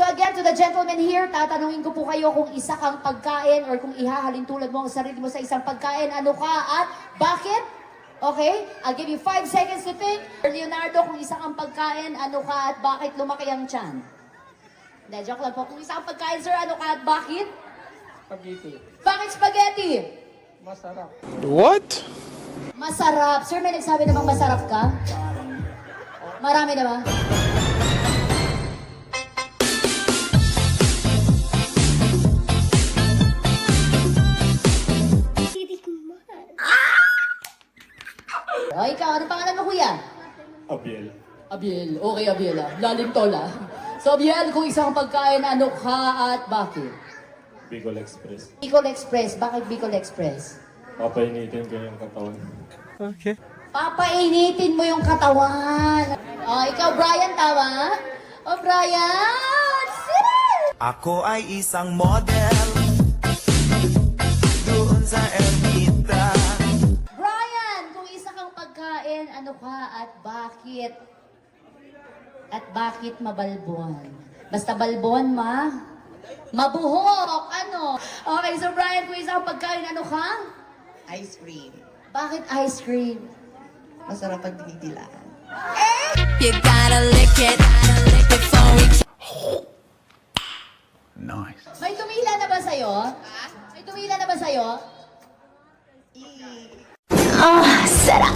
So again, to the gentleman here, tatanungin ko po kayo kung isa kang pagkain or kung ihahalin tulad mo ang sarili mo sa isang pagkain, ano ka at bakit? Okay? I'll give you 5 seconds to think. Leonardo, kung isa kang pagkain, ano ka at bakit lumaki ang tiyan? Hindi, joke lang po. Kung isa kang pagkain, sir, ano ka at bakit? Spaghetti. Bakit spaghetti? Masarap. What? Masarap. Sir, may nagsabi namang masarap ka? Marami na ba? O, ikaw, ano pangalan mo, kuya? Abiel. Abiel. Okay, Abiel, ah. Lalim tol, ah. So, Abiel, kung isang pagkain, ano ka at bakit? Bicol Express. Bicol Express. Bakit Bicol Express? Papainitin ko yung katawan. Okay. Papainitin mo yung katawan. O, ikaw, Brian, tama? O, Brian! Sige! Ako ay isang model doon sa Ermita. Brian, kung isa kang pagkain, ano ka at bakit? At bakit mabalbon? Basta balbon, mabuhok, ano? Okay, so Brian, kung isa kang pagkain, ano ka? Ice cream. Bakit ice cream? Masarap pag dinidilaan. You gotta lick it before we Nice. May tumila na ba sa'yo? May tumila na ba sa'yo? sarap.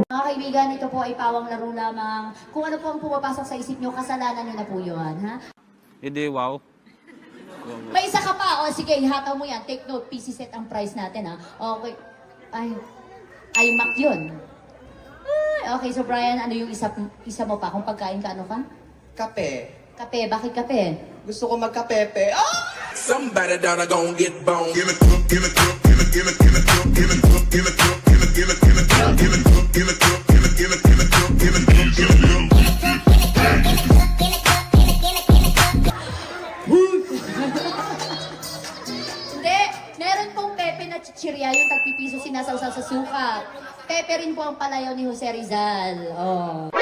Mga kaibigan, ito po ay pawang laro lamang. Kung ano po ang pumapasok sa isip nyo, kasalanan nyo na po yun, ha? Hindi, wow. May isa ka pa. O sige, hataw mo yan. Take note, PC set ang price natin, ha? Okay. Ay, Mac yun. Ay, okay, so Brian, ano yung isa mo pa? Kung pagkain ka, ano ka? Kape. Kape. Bakit kape? Gusto ko magkapepe. Oh! Somebody down gonna get bone. Give it, give it, give it, give it, give it, give it, give it, give it, give it, give it, give it, give it, give it, give it, give it, give it, give it, give it. Hindi. Meron pong pepe na chichirya, yung tagpipiso sinasawsaw sa suka. Pepe rin po ang palayaw ni Jose Rizal. Oh.